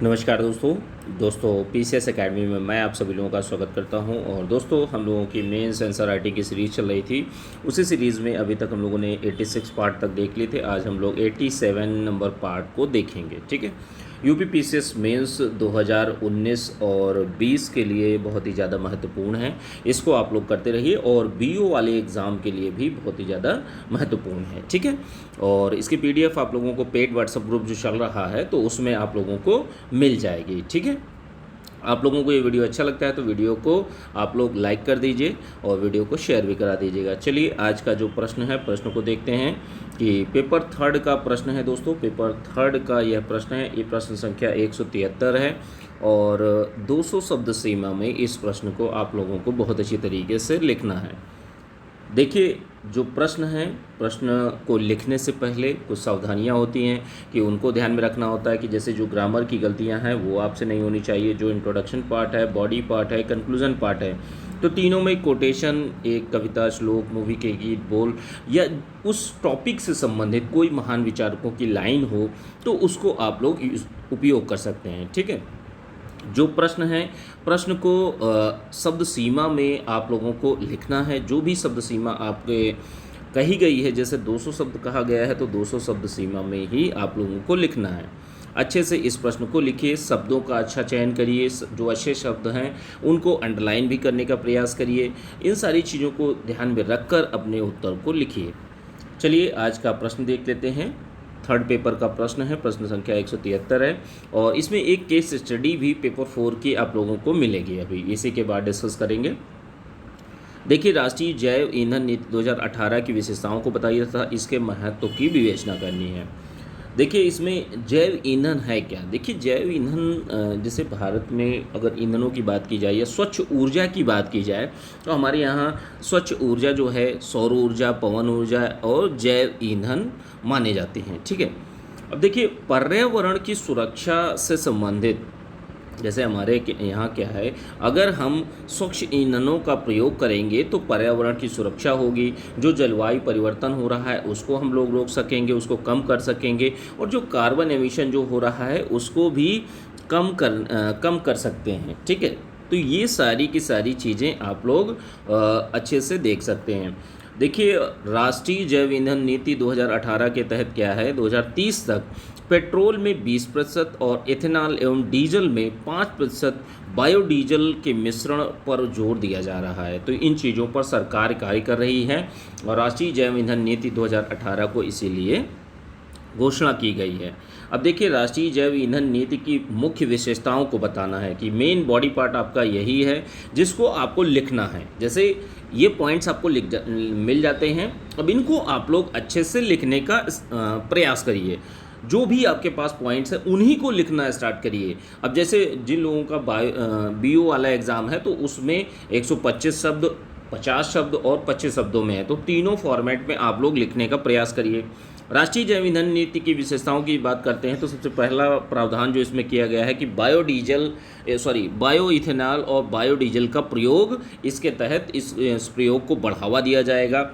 नमस्कार दोस्तों PCS academy में मैं आप सभी लोगों का स्वागत करता हूं। और दोस्तों हम लोगों की मेंस एनसीईआरटी की सीरीज़ चल रही थी। उसी सीरीज़ में अभी तक हम लोगों ने 86 पार्ट तक देख लिए थे। आज हम लोग 87 नंबर पार्ट को देखेंगे। ठीक है, यूपी पीसीएस मेंस 2019 और 20 के लिए बहुत ही ज़्यादा महत्वपूर्ण है। इसको आप लोग करते रहिए और बीओ वाले एग्ज़ाम के लिए भी बहुत ही ज़्यादा महत्वपूर्ण है। ठीक है, और इसकी पीडीएफ आप लोगों को पेड व्हाट्सएप ग्रुप जो चल रहा है तो उसमें आप लोगों को मिल जाएगी। ठीक है, आप लोगों को ये वीडियो अच्छा लगता है तो वीडियो को आप लोग लाइक कर दीजिए और वीडियो को शेयर भी करा दीजिएगा। चलिए आज का जो प्रश्न है, प्रश्न को देखते हैं कि पेपर थर्ड का प्रश्न है। दोस्तों पेपर थर्ड का यह प्रश्न है। ये प्रश्न संख्या 173 है और 200 शब्द सीमा में इस प्रश्न को आप लोगों को बहुत अच्छी तरीके से लिखना है। देखिए जो प्रश्न है, प्रश्न को लिखने से पहले कुछ सावधानियां होती हैं कि उनको ध्यान में रखना होता है कि जैसे जो ग्रामर की गलतियां हैं वो आपसे नहीं होनी चाहिए। जो इंट्रोडक्शन पार्ट है, बॉडी पार्ट है, कंक्लूजन पार्ट है, तो तीनों में कोटेशन, एक कविता, श्लोक, मूवी के गीत, बोल या उस टॉपिक से संबंधित कोई महान विचारकों की लाइन हो तो उसको आप लोग उपयोग कर सकते हैं। ठीक है, जो प्रश्न है, प्रश्न को शब्द सीमा में आप लोगों को लिखना है। जो भी शब्द सीमा आपके कही गई है, जैसे 200 शब्द कहा गया है तो 200 शब्द सीमा में ही आप लोगों को लिखना है। अच्छे से इस प्रश्न को लिखिए, शब्दों का अच्छा चयन करिए, जो अच्छे शब्द हैं उनको अंडरलाइन भी करने का प्रयास करिए। इन सारी चीज़ों को ध्यान में रखकर अपने उत्तर को लिखिए। चलिए आज का प्रश्न देख लेते हैं। थर्ड पेपर का प्रश्न है, प्रश्न संख्या 173 है और इसमें एक केस स्टडी भी पेपर 4 की आप लोगों को मिलेगी। अभी इसी के बाद डिस्कस करेंगे। देखिए राष्ट्रीय जैव ईंधन नीति 2018 की विशेषताओं को बताइए तथा इसके महत्व की विवेचना करनी है। देखिए इसमें जैव ईंधन है क्या। देखिए जैव ईंधन जैसे भारत में अगर ईंधनों की बात की जाए या स्वच्छ ऊर्जा की बात की जाए तो हमारे यहाँ स्वच्छ ऊर्जा जो है सौर ऊर्जा, पवन ऊर्जा और जैव ईंधन माने जाते हैं। ठीक है, अब देखिए पर्यावरण की सुरक्षा से संबंधित जैसे हमारे यहाँ क्या है, अगर हम स्वच्छ ईंधनों का प्रयोग करेंगे तो पर्यावरण की सुरक्षा होगी। जो जलवायु परिवर्तन हो रहा है उसको हम लोग रोक सकेंगे, उसको कम कर सकेंगे और जो कार्बन एमिशन जो हो रहा है उसको भी कम कर सकते हैं। ठीक है, तो ये सारी की सारी चीज़ें आप लोग अच्छे से देख सकते हैं। देखिए राष्ट्रीय जैव ईंधन नीति 2018 के तहत क्या है, 2030 तक पेट्रोल में 20% और इथेनॉल एवं डीजल में 5% बायोडीजल के मिश्रण पर जोर दिया जा रहा है। तो इन चीज़ों पर सरकार कार्य कर रही है और राष्ट्रीय जैव ईंधन नीति 2018 को इसीलिए घोषणा की गई है। अब देखिए राष्ट्रीय जैव ईंधन नीति की मुख्य विशेषताओं को बताना है कि मेन बॉडी पार्ट आपका यही है जिसको आपको लिखना है। जैसे ये पॉइंट्स आपको मिल जाते हैं। अब इनको आप लोग अच्छे से लिखने का प्रयास करिए। जो भी आपके पास पॉइंट्स हैं उन्हीं को लिखना स्टार्ट करिए। अब जैसे जिन लोगों का बीओ वाला एग्ज़ाम है तो उसमें 125 शब्द, 50 शब्द और 25 शब्दों में है, तो तीनों फॉर्मेट में आप लोग लिखने का प्रयास करिए। राष्ट्रीय जैव ईंधन नीति की विशेषताओं की बात करते हैं तो सबसे पहला प्रावधान जो इसमें किया गया है कि बायो इथेनॉल और बायोडीजल का प्रयोग, इसके तहत इस प्रयोग को बढ़ावा दिया जाएगा।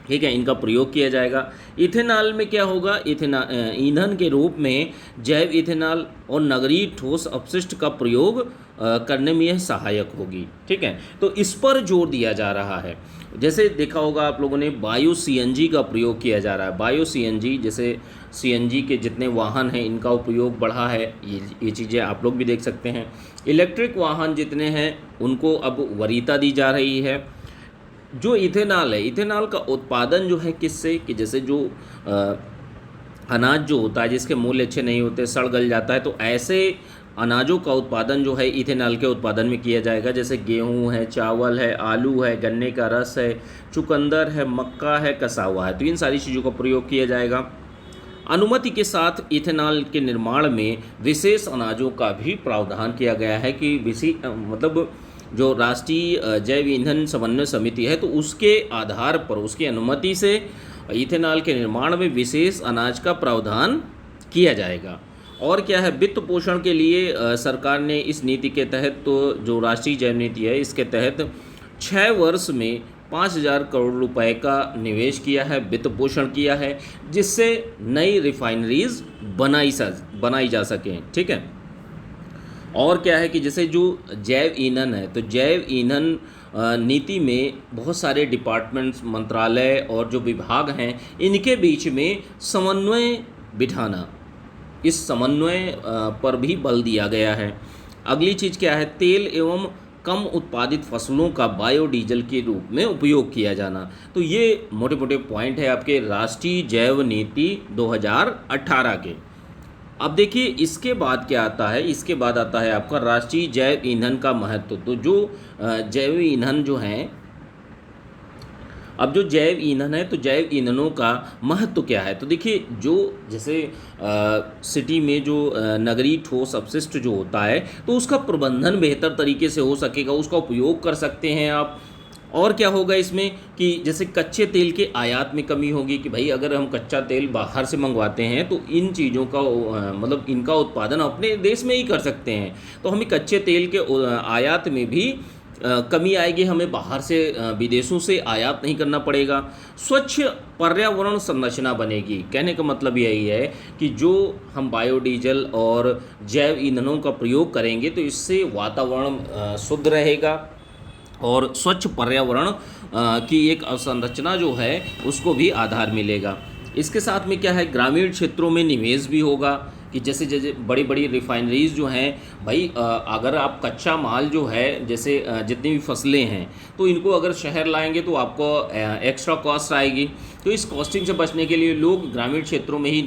ठीक है, इनका प्रयोग किया जाएगा। इथेनॉल में क्या होगा, ईंधन के रूप में जैव इथेनॉल और नगरीय ठोस अपशिष्ट का प्रयोग करने में यह सहायक होगी। ठीक है, तो इस पर जोर दिया जा रहा है। जैसे देखा होगा आप लोगों ने बायो सीएनजी का प्रयोग किया जा रहा है। बायो सीएनजी, जैसे सीएनजी के जितने वाहन हैं इनका उपयोग बढ़ा है, ये चीज़ें आप लोग भी देख सकते हैं। इलेक्ट्रिक वाहन जितने हैं उनको अब वरीयता दी जा रही है। जो इथेनॉल है, इथेनॉल का उत्पादन जो है किससे, कि जैसे जो अनाज जो होता है जिसके मूल्य अच्छे नहीं होते, सड़ गल जाता है, तो ऐसे अनाजों का उत्पादन जो है इथेनॉल के उत्पादन में किया जाएगा। जैसे गेहूं है, चावल है, आलू है, गन्ने का रस है, चुकंदर है, मक्का है, कसा हुआ है, तो इन सारी चीज़ों का प्रयोग किया जाएगा। अनुमति के साथ इथेनॉल के निर्माण में विशेष अनाजों का भी प्रावधान किया गया है कि मतलब जो राष्ट्रीय जैव ईंधन समन्वय समिति है तो उसके आधार पर, उसकी अनुमति से इथेनॉल के निर्माण में विशेष अनाज का प्रावधान किया जाएगा। और क्या है, वित्त पोषण के लिए सरकार ने इस नीति के तहत, तो जो राष्ट्रीय जैव नीति है इसके तहत 6 वर्ष में 5,000 करोड़ रुपए का निवेश किया है, वित्त पोषण किया है, जिससे नई रिफाइनरीज बनाई जा सकें। ठीक है, और क्या है कि जैसे जो जैव ईंधन है, तो जैव ईंधन नीति में बहुत सारे डिपार्टमेंट्स, मंत्रालय और जो विभाग हैं, इनके बीच में समन्वय बिठाना, इस समन्वय पर भी बल दिया गया है। अगली चीज़ क्या है, तेल एवं कम उत्पादित फसलों का बायोडीजल के रूप में उपयोग किया जाना। तो ये मोटे मोटे पॉइंट है आपके राष्ट्रीय जैव नीति 2018 के। अब देखिए इसके बाद क्या आता है, इसके बाद आता है आपका राष्ट्रीय जैव ईंधन का महत्व। तो जो जैव ईंधन जो हैं, अब जो जैव ईंधन है, तो जैव ईंधनों का महत्व क्या है। तो देखिए जो जैसे सिटी में जो नगरीय ठोस अपशिष्ट जो होता है, तो उसका प्रबंधन बेहतर तरीके से हो सकेगा, उसका उपयोग कर सकते हैं आप। और क्या होगा इसमें कि जैसे कच्चे तेल के आयात में कमी होगी, कि भाई अगर हम कच्चा तेल बाहर से मंगवाते हैं तो इन चीज़ों का मतलब इनका उत्पादन अपने देश में ही कर सकते हैं, तो हमें कच्चे तेल के आयात में भी कमी आएगी, हमें बाहर से विदेशों से आयात नहीं करना पड़ेगा। स्वच्छ पर्यावरण संरचना बनेगी। कहने का मतलब यही है कि जो हम बायोडीजल और जैव ईंधनों का प्रयोग करेंगे तो इससे वातावरण शुद्ध रहेगा और स्वच्छ पर्यावरण की एक अवसंरचना जो है उसको भी आधार मिलेगा। इसके साथ में क्या है, ग्रामीण क्षेत्रों में निवेश भी होगा, कि जैसे जैसे बड़ी बड़ी रिफाइनरीज जो हैं भाई, अगर आप कच्चा माल जो है, जैसे जितनी भी फसलें हैं, तो इनको अगर शहर लाएंगे तो आपको एक्स्ट्रा कॉस्ट आएगी। तो इस कॉस्टिंग से बचने के लिए लोग ग्रामीण क्षेत्रों में ही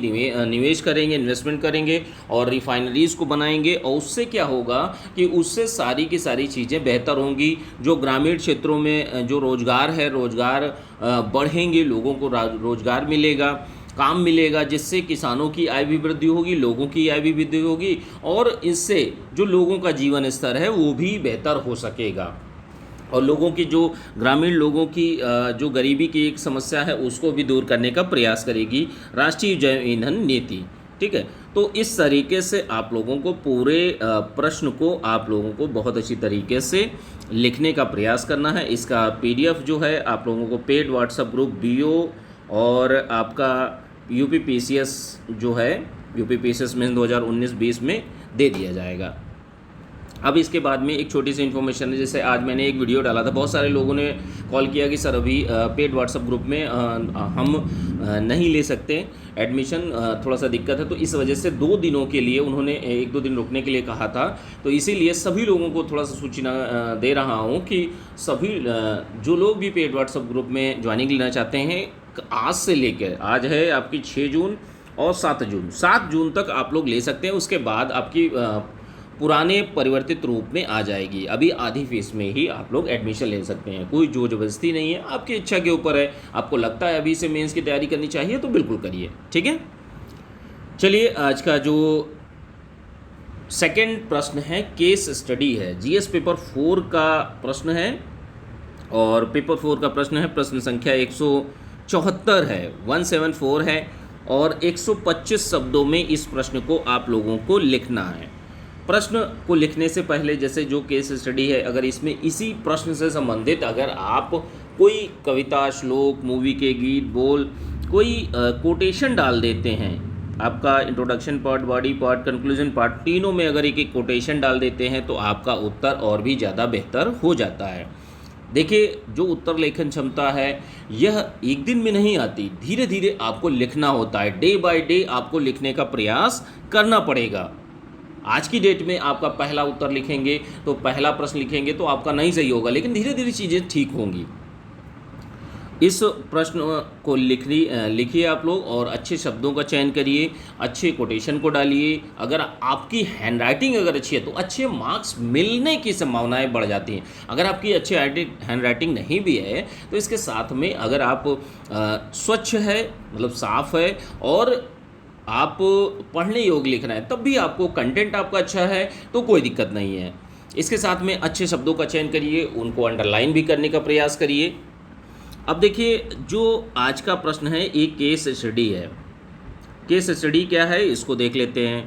निवेश करेंगे, इन्वेस्टमेंट करेंगे और रिफाइनरीज को बनाएंगे, और उससे क्या होगा कि उससे सारी की सारी चीज़ें बेहतर होंगी। जो ग्रामीण क्षेत्रों में जो रोज़गार है, रोज़गार बढ़ेंगे, लोगों को रोज़गार मिलेगा, काम मिलेगा, जिससे किसानों की आय भी वृद्धि होगी, लोगों की आय भी वृद्धि होगी, और इससे जो लोगों का जीवन स्तर है वो भी बेहतर हो सकेगा, और लोगों की जो ग्रामीण लोगों की जो गरीबी की एक समस्या है उसको भी दूर करने का प्रयास करेगी राष्ट्रीय जैव ईंधन नीति। ठीक है, तो इस तरीके से आप लोगों को पूरे प्रश्न को आप लोगों को बहुत अच्छी तरीके से लिखने का प्रयास करना है। इसका PDF जो है आप लोगों को पेड व्हाट्सएप ग्रुप BO और आपका UPPCS जो है, UPPCS में 2019-20 में दे दिया जाएगा। अब इसके बाद में एक छोटी सी इन्फॉर्मेशन है, जैसे आज मैंने एक वीडियो डाला था, बहुत सारे लोगों ने कॉल किया कि सर अभी पेड व्हाट्सएप ग्रुप में हम नहीं ले सकते एडमिशन, थोड़ा सा दिक्कत है, तो इस वजह से 2 दिनों के लिए उन्होंने 1-2 दिन रुकने के लिए कहा था। तो इसीलिए सभी लोगों को थोड़ा सा सूचना दे रहा हूँ कि सभी जो लोग भी पेड व्हाट्सएप ग्रुप में ज्वाइनिंग लेना चाहते हैं, आज से लेकर, आज है आपकी 6 जून और 7 जून तक आप लोग ले सकते हैं। उसके बाद आपकी पुराने परिवर्तित रूप में आ जाएगी। अभी आधी फीस में ही आप लोग एडमिशन ले सकते हैं, कोई जोर जबरदस्ती नहीं है, आपकी इच्छा के ऊपर है। आपको लगता है अभी से मेंस की तैयारी करनी चाहिए तो बिल्कुल करिए। ठीक है, चलिए आज का जो सेकंड प्रश्न है केस स्टडी है, GS पेपर 4 का प्रश्न है, और पेपर 4 का प्रश्न है, प्रश्न संख्या 174 है, 174 है, और 125 शब्दों में इस प्रश्न को आप लोगों को लिखना है। प्रश्न को लिखने से पहले जैसे जो केस स्टडी है, अगर इसमें इसी प्रश्न से संबंधित अगर आप कोई कविता, श्लोक, मूवी के गीत, बोल, कोई कोटेशन डाल देते हैं, आपका introduction part, body part, conclusion part, तीनों में अगर एक कोटेशन डाल देते हैं तो आपका उत्तर और भी ज़्यादा बेहतर हो जाता है। देखिए जो उत्तर लेखन क्षमता है यह एक दिन में नहीं आती, धीरे धीरे आपको लिखना होता है, डे बाय डे आपको लिखने का प्रयास करना पड़ेगा। आज की डेट में आपका पहला उत्तर लिखेंगे तो पहला प्रश्न लिखेंगे तो आपका नहीं सही होगा, लेकिन धीरे धीरे चीज़ें ठीक होंगी। इस प्रश्न को लिखिए आप लोग, और अच्छे शब्दों का चयन करिए, अच्छे कोटेशन को डालिए। अगर आपकी हैंडराइटिंग अगर अच्छी है तो अच्छे मार्क्स मिलने की संभावनाएं बढ़ जाती हैं। अगर आपकी अच्छी हैंडराइटिंग नहीं भी है तो इसके साथ में अगर आप स्वच्छ है, मतलब साफ है, और आप पढ़ने योग्य लिख रहे हैं, तब भी आपको कंटेंट आपका अच्छा है तो कोई दिक्कत नहीं है। इसके साथ में अच्छे शब्दों का चयन करिए, उनको अंडरलाइन भी करने का प्रयास करिए। अब देखिए जो आज का प्रश्न है एक केस स्टडी है। केस स्टडी क्या है इसको देख लेते हैं।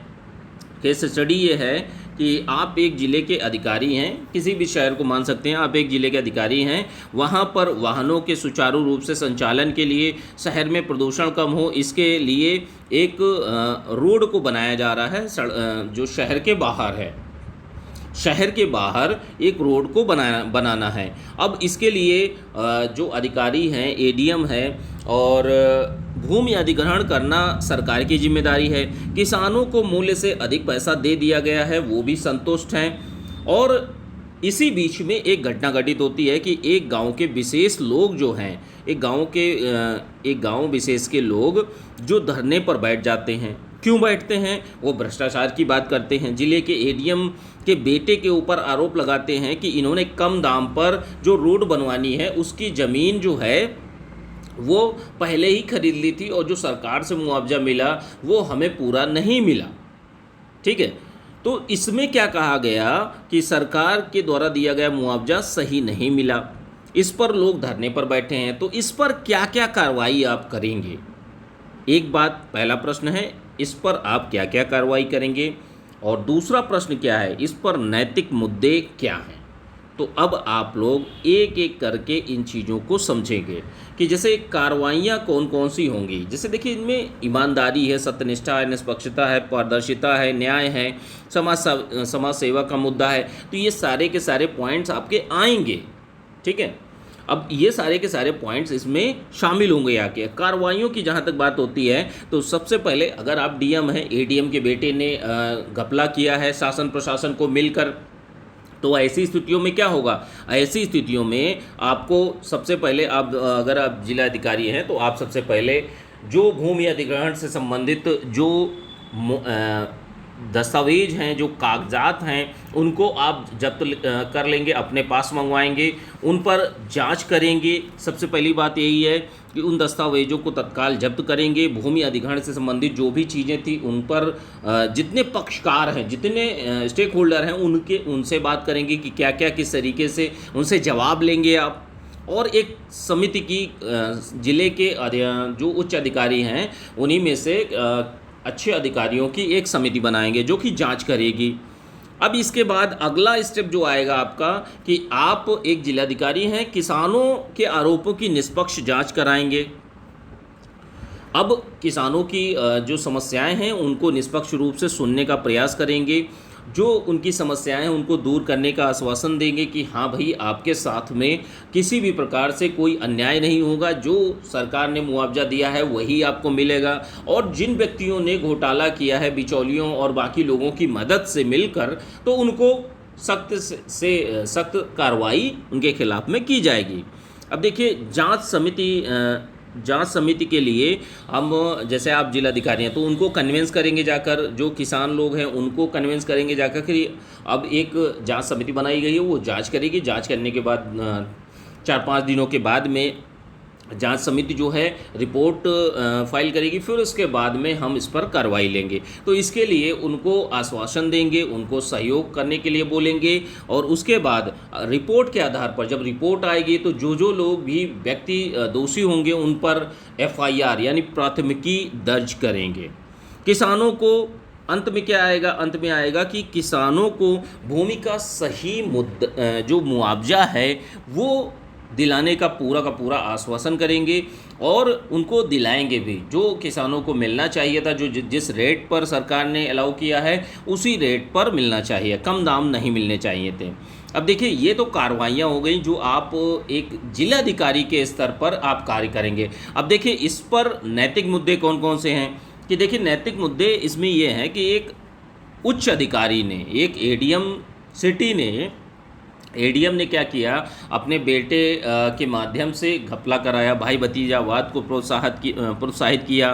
केस स्टडी ये है कि आप एक ज़िले के अधिकारी हैं, किसी भी शहर को मान सकते हैं, आप एक ज़िले के अधिकारी हैं, वहाँ पर वाहनों के सुचारू रूप से संचालन के लिए, शहर में प्रदूषण कम हो इसके लिए एक रोड को बनाया जा रहा है जो शहर के बाहर है। शहर के बाहर एक रोड को बनाना है। अब इसके लिए जो अधिकारी हैं, एडीएम है, और भूमि अधिग्रहण करना सरकार की जिम्मेदारी है। किसानों को मूल्य से अधिक पैसा दे दिया गया है, वो भी संतुष्ट हैं। और इसी बीच में एक घटना घटित होती है कि एक गांव के विशेष लोग जो हैं, एक गांव विशेष के लोग जो धरने पर बैठ जाते हैं। क्यों बैठते हैं? वो भ्रष्टाचार की बात करते हैं। जिले के एडीएम के बेटे के ऊपर आरोप लगाते हैं कि इन्होंने कम दाम पर जो रोड बनवानी है उसकी ज़मीन जो है वो पहले ही खरीद ली थी, और जो सरकार से मुआवजा मिला वो हमें पूरा नहीं मिला। ठीक है, तो इसमें क्या कहा गया कि सरकार के द्वारा दिया गया मुआवजा सही नहीं मिला। इस पर लोग धरने पर बैठे हैं, तो इस पर क्या क्या कार्रवाई आप करेंगे? एक बात, पहला प्रश्न है इस पर आप क्या क्या कार्रवाई करेंगे, और दूसरा प्रश्न क्या है, इस पर नैतिक मुद्दे क्या हैं। तो अब आप लोग एक एक करके इन चीज़ों को समझेंगे कि जैसे कार्रवाइयाँ कौन कौन सी होंगी। जैसे देखिए, इनमें ईमानदारी है, सत्यनिष्ठा है, निष्पक्षता है, पारदर्शिता है, न्याय है, समाज सेवा का मुद्दा है। तो ये सारे के सारे पॉइंट्स आपके आएंगे। ठीक है, अब ये सारे के सारे पॉइंट्स इसमें शामिल होंगे आके। कार्रवाइयों की जहाँ तक बात होती है, तो सबसे पहले अगर आप डीएम हैं, एडीएम के बेटे ने घपला किया है शासन प्रशासन को मिलकर, तो ऐसी स्थितियों में क्या होगा? ऐसी स्थितियों में आपको सबसे पहले, आप अगर आप जिलाधिकारी हैं तो आप सबसे पहले जो भूमि अधिग्रहण से संबंधित जो दस्तावेज हैं, जो कागजात हैं, उनको आप जब्त कर लेंगे, अपने पास मंगवाएंगे, उन पर जांच करेंगे। सबसे पहली बात यही है कि उन दस्तावेजों को तत्काल जब्त करेंगे। भूमि अधिग्रहण से संबंधित जो भी चीज़ें थी उन पर जितने पक्षकार हैं, जितने स्टेक होल्डर हैं, उनसे बात करेंगे कि क्या क्या किस तरीके से, उनसे जवाब लेंगे आप। और एक समिति की जिले के जो उच्च अधिकारी हैं उन्हीं में से अच्छे अधिकारियों की एक समिति बनाएंगे जो कि जांच करेगी। अब इसके बाद अगला स्टेप जो आएगा आपका कि आप एक जिलाधिकारी हैं, किसानों के आरोपों की निष्पक्ष जांच कराएंगे। अब किसानों की जो समस्याएं हैं उनको निष्पक्ष रूप से सुनने का प्रयास करेंगे, जो उनकी समस्याएं हैं उनको दूर करने का आश्वासन देंगे कि हाँ भाई, आपके साथ में किसी भी प्रकार से कोई अन्याय नहीं होगा, जो सरकार ने मुआवजा दिया है वही आपको मिलेगा। और जिन व्यक्तियों ने घोटाला किया है बिचौलियों और बाकी लोगों की मदद से मिलकर, तो उनको सख्त से सख्त कार्रवाई उनके खिलाफ में की जाएगी। अब देखिए, जांच समिति के लिए हम, जैसे आप जिलाधिकारी हैं तो उनको कन्विंस करेंगे जाकर, जो किसान लोग हैं उनको कन्विंस करेंगे जाकर कि अब एक जांच समिति बनाई गई है, वो जांच करेगी। जांच करने के बाद 4-5 दिनों के बाद में जांच समिति जो है रिपोर्ट फाइल करेगी, फिर उसके बाद में हम इस पर कार्रवाई लेंगे। तो इसके लिए उनको आश्वासन देंगे, उनको सहयोग करने के लिए बोलेंगे, और उसके बाद रिपोर्ट के आधार पर जब रिपोर्ट आएगी तो जो लोग भी व्यक्ति दोषी होंगे उन पर एफआईआर यानी प्राथमिकी दर्ज करेंगे। किसानों को अंत में क्या आएगा? अंत में आएगा कि किसानों को भूमि का सही मुद्दा, जो मुआवजा है, वो दिलाने का पूरा आश्वासन करेंगे, और उनको दिलाएंगे भी। जो किसानों को मिलना चाहिए था, जो जिस रेट पर सरकार ने अलाउ किया है उसी रेट पर मिलना चाहिए, कम दाम नहीं मिलने चाहिए थे। अब देखिए, ये तो कार्रवाइयाँ हो गई जो आप एक जिलाधिकारी के स्तर पर आप कार्य करेंगे। अब देखिए, इस पर नैतिक मुद्दे कौन कौन से हैं कि देखिए, नैतिक मुद्दे इसमें ये हैं कि एक उच्च अधिकारी ने, एक एडीएम ने क्या किया, अपने बेटे के माध्यम से घपला कराया, भाई भतीजावाद को प्रोत्साहित किया।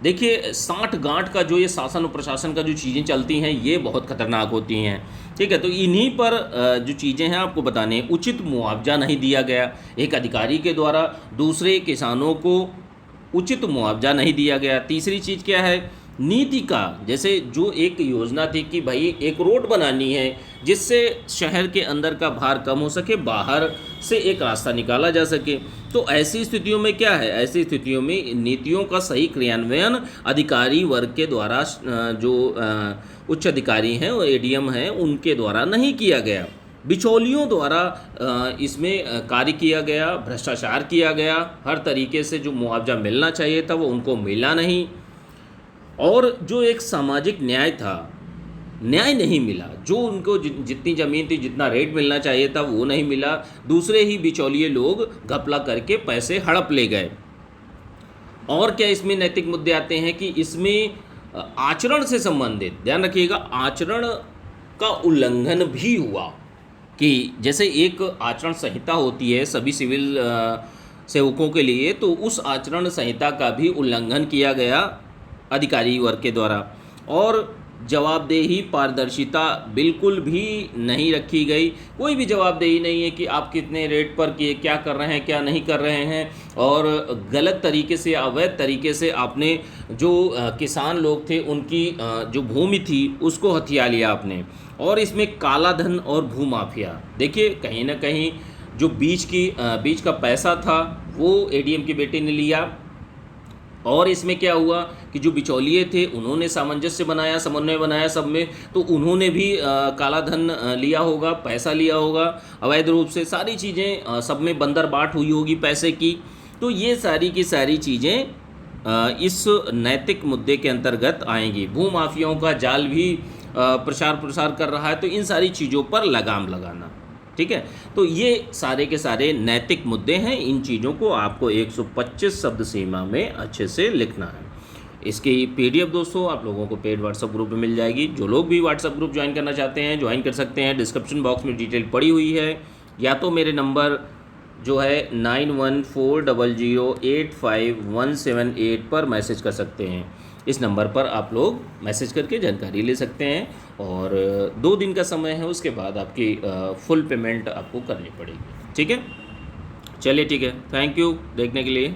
देखिए, साठ गांठ का जो ये शासन और प्रशासन का जो चीज़ें चलती हैं ये बहुत खतरनाक होती हैं। ठीक है, तो इन्हीं पर जो चीज़ें हैं आपको बताने हैं। उचित मुआवजा नहीं दिया गया एक अधिकारी के द्वारा, दूसरे किसानों को उचित मुआवजा नहीं दिया गया। तीसरी चीज़ क्या है? नीति का, जैसे जो एक योजना थी कि भाई एक रोड बनानी है जिससे शहर के अंदर का भार कम हो सके, बाहर से एक रास्ता निकाला जा सके। तो ऐसी स्थितियों में क्या है? ऐसी स्थितियों में नीतियों का सही क्रियान्वयन अधिकारी वर्ग के द्वारा, जो उच्च अधिकारी हैं और एडीएम हैं, उनके द्वारा नहीं किया गया। बिचौलियों द्वारा इसमें कार्य किया गया, भ्रष्टाचार किया गया। हर तरीके से जो मुआवजा मिलना चाहिए था वो उनको मिला नहीं। और जो एक सामाजिक न्याय था न्याय नहीं मिला, जो उनको जितनी ज़मीन थी, जितना रेट मिलना चाहिए था वो नहीं मिला, दूसरे ही बिचौलिए लोग घपला करके पैसे हड़प ले गए। और क्या इसमें नैतिक मुद्दे आते हैं कि इसमें आचरण से संबंधित, ध्यान रखिएगा, आचरण का उल्लंघन भी हुआ, कि जैसे एक आचरण संहिता होती है सभी सिविल सेवकों के लिए, तो उस आचरण संहिता का भी उल्लंघन किया गया अधिकारी वर्ग के द्वारा। और जवाबदेही, पारदर्शिता बिल्कुल भी नहीं रखी गई। कोई भी जवाबदेही नहीं है कि आप कितने रेट पर क्या कर रहे हैं, क्या नहीं कर रहे हैं। और गलत तरीके से, अवैध तरीके से आपने जो किसान लोग थे उनकी जो भूमि थी उसको हथिया लिया आपने। और इसमें काला धन और भूमाफिया, देखिए कहीं ना कहीं जो बीच का पैसा था वो एडीएम के बेटे ने लिया। और इसमें क्या हुआ कि जो बिचौलिए थे उन्होंने सामंजस्य बनाया, समन्वय बनाया सब में, तो उन्होंने भी काला धन लिया होगा, पैसा लिया होगा अवैध रूप से, सारी चीज़ें सब में बंदरबाट हुई होगी पैसे की। तो ये सारी की सारी चीज़ें इस नैतिक मुद्दे के अंतर्गत आएंगी। भूमाफियाओं का जाल भी प्रसार कर रहा है, तो इन सारी चीज़ों पर लगाम लगाना, ठीक है। तो ये सारे के सारे नैतिक मुद्दे हैं। इन चीज़ों को आपको 125 शब्द सीमा में अच्छे से लिखना है। इसकी पीडीएफ दोस्तों आप लोगों को पेड व्हाट्सएप ग्रुप में मिल जाएगी। जो लोग भी व्हाट्सएप ग्रुप ज्वाइन करना चाहते हैं ज्वाइन कर सकते हैं। डिस्क्रिप्शन बॉक्स में डिटेल पड़ी हुई है, या तो मेरे नंबर जो है 9140085178 पर मैसेज कर सकते हैं। इस नंबर पर आप लोग मैसेज करके जानकारी ले सकते हैं, और 2 दिन का समय है, उसके बाद आपकी फुल पेमेंट आपको करनी पड़ेगी, ठीक है। चलिए ठीक है, थैंक यू देखने के लिए।